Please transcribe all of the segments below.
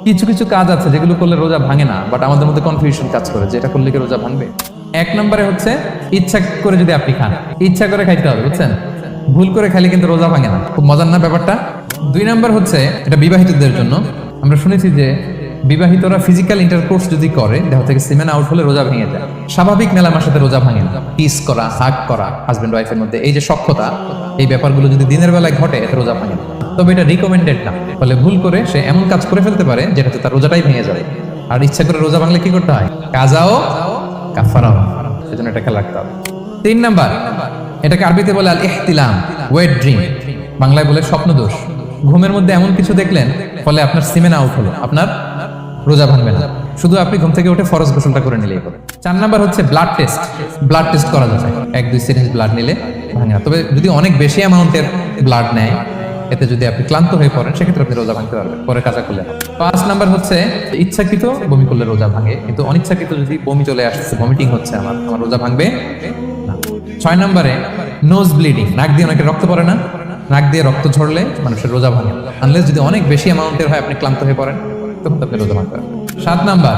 কিছু কিছু কাজ আছে যেগুলো করলে রোজা ভাঙে না, বাট আমাদের মধ্যে কনফিউশন কাজ করে যে এটা করলে কি রোজা ভাঙবে। এক নম্বরে হচ্ছে ইচ্ছা করে যদি আপনি খান, ইচ্ছা করে খাইতে হবে, বুঝছেন? ভুল করে খাইলে কিন্তু রোজা ভাঙে না। খুব মজার না ব্যাপারটা? দুই নম্বর হচ্ছে এটা বিবাহিতদের জন্য। আমরা শুনেছি যে বিবাহিতরা ফিজিক্যাল ইন্টারকোর্স যদি করে, দেহ থেকে সিমেন আউট হলে রোজা ভেঙে যায়। স্বাভাবিক মেলামেশার সাথে রোজা ভাঙে না। কিস করা, হাগ করা হাজবেন্ড ওয়াইফের মধ্যে, এই যে সখ্যতা, এই ব্যাপারগুলো যদি দিনের বেলায় ঘটে এতে রোজা ভাঙে না। তবে এটা রিকমেন্ডেড না। ফলে ভুল করে সে এমন কাজ করে ফেলতে পারে যেটাতে তার রোজাটাই ভেঙে যাবে। আর ইচ্ছা করে রোজা ভাঙলে কি করতে হয়? কাজাও কাফারাও। সেজন্য এটা খেয়াল রাখতে হবে। তিন নাম্বার, এটাকে আরবিতে বলে আল ইহতিলাম, ওয়েট ড্রিম, বাংলায় বলে স্বপ্ন দোষ। ঘুমের মধ্যে এমন কিছু দেখলেন ফলে আপনার সিমেন আউট হলো, আপনার রোজা ভাঙবে না। শুধু আপনি ঘুম থেকে উঠে ফরজ গোসলটা করে নিলেই হবে। চার নাম্বার হচ্ছে ব্লাড টেস্ট। ব্লাড টেস্ট করা যায়, 1-2 সিরিঞ্জ ব্লাড নিলে ভাঙে না। তবে যদি অনেক বেশি অ্যামাউন্টের ব্লাড নেয়, এতে যদি আপনি ক্লান্ত হয়ে পড়েন, সেক্ষেত্রে আপনি রোজা ভাঙতে পারবেন, পরে কাজা করলে। 5 নাম্বার হচ্ছে ইচ্ছাকৃত বমি করলে রোজা ভাঙে, কিন্তু অনিচ্ছাকৃত যদি বমি চলে আসছে, ভমিটিং হচ্ছে, আমার রোজা ভাঙবে না। 6 নাম্বারে নোজ ব্লিডিং, নাক দিয়ে অনেকে রক্ত পড়ে না, নাক দিয়ে রক্ত ঝরলে মানুষের রোজা ভাঙে, আনলেস যদি অনেক বেশি অ্যামাউন্টের হয়, আপনি ক্লান্ত হয়ে পড়েন, তখন আপনি রোজা ভাঙতে পারবেন। 7 নাম্বার,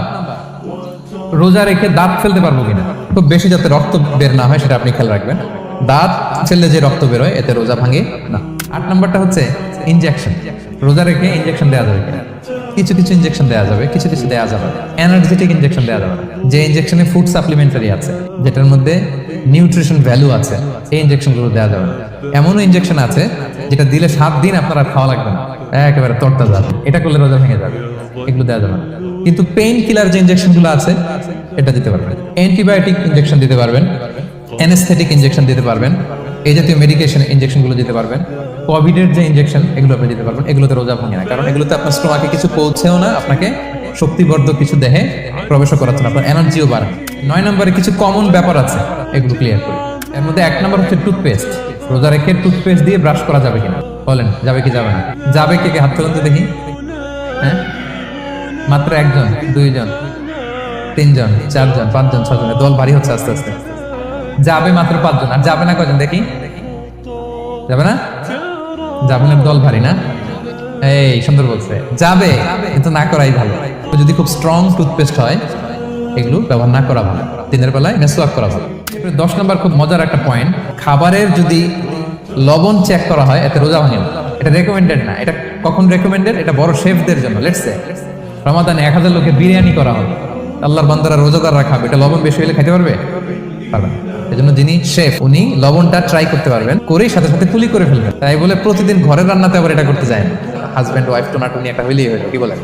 রোজা রেখে দাঁত ফেলতে পারবো কিনা। খুব বেশি যাতে রক্ত বের না হয় সেটা আপনি খেয়াল রাখবেন। দাঁত ফেললে যে রক্ত বের হয় এতে রোজা ভাঙে না। 8 নাম্বারটা হচ্ছে ইনজেকশন। রোজা রেখে ইনজেকশন দেওয়া যাবে কিনা। কিছু কিছু ইনজেকশন দেওয়া যাবে, কিছু কিছু দেওয়া যাবে না। এনার্জেটিক ইনজেকশন দেওয়া যাবে না। যে ইনজেকশনে ফুড সাপ্লিমেন্টারি আছে, যেটার মধ্যে নিউট্রিশন ভ্যালু আছে, এই ইনজেকশনগুলো দেওয়া যাবে না। এমনও ইনজেকশন আছে যেটা দিলে 7 দিন আপনার আর খাওয়া লাগবে না, একেবারে তরতা যাবে, এটা করলে রোজা ভেঙে যাবে, এগুলো দেওয়া যাবে না। কিন্তু পেইন কিলার যে ইনজেকশনগুলো আছে এটা দিতে পারবেন। অ্যান্টিবায়োটিক ইনজেকশন দিতে পারবেন, অ্যানেস্থেটিক ইনজেকশন দিতে পারবেন, এই জাতীয় মেডিকেশন ইনজেকশনগুলো দিতে পারবেন। কোভিডের যে ইনজেকশন এগুলো আপনি দিতে পারবেন। এগুলোতে রোজা ভাঙে না, কারণ এগুলোতে আপনার স্টোমাকে কিছু পৌঁছেও না, আপনাকে শক্তিবর্ধক কিছু দেহে প্রবেশও করাচ্ছে না, আপনার এনার্জিও বাড়ে। 9 নম্বরে কিছু কমন ব্যাপার আছে, এগুলো ক্লিয়ার করি। এর মধ্যে 1 নম্বর হচ্ছে টুথপেস্ট। রোজা রেখে টুথপেস্ট দিয়ে ব্রাশ করা যাবে কিনা, বলেন যাবে কি যাবে না? যাবে, কে কে হাত তুলতে দেখি। হ্যাঁ, মাত্র 1 জন, 2 জন, 3 জন, 4 জন, 5 জন, 6 জন, দল ভারী হচ্ছে আস্তে আস্তে। যাবে মাত্র 5 জন, আর যাবে না কজন দেখি? যাবে না? যাবে না, দল ভারী না? এই সুন্দর বলছে, যাবে কিন্তু না করাই ভালো। যদি খুব স্ট্রং টুথপেস্ট হয়, এগুলো ব্যবহার না করা ভালো। দিনের বেলায় মেসওয়াক করা ভালো। 10 নম্বর, খুব মজার একটা পয়েন্ট, খাবারের যদি লবণ চেক করা হয় এতে রোজা ভাঙে না। এটা রেকমেন্ডেড না। এটা কখন রেকমেন্ডেড? এটা বড় শেফদের জন্য। লেটস সে রমাদানে 1000 লোকে বিরিয়ানি করা হবে, আল্লাহর বান্দারা রোজাদাররা খাবে, এটা লবণ বেশি হলে খেতে পারবে? পারবে না। এজন্য যিনি শেফ উনি লবণটা ট্রাই করতে পারবেন, করেই সাথে সাথে কুলি করে ফেলবেন। তাই বলে প্রতিদিন ঘরের রান্নাতে আবার এটা করতে যায় না। হাজব্যান্ড ওয়াইফ টোনাটুনি একটা হইলেই হইলো, কি বলেন?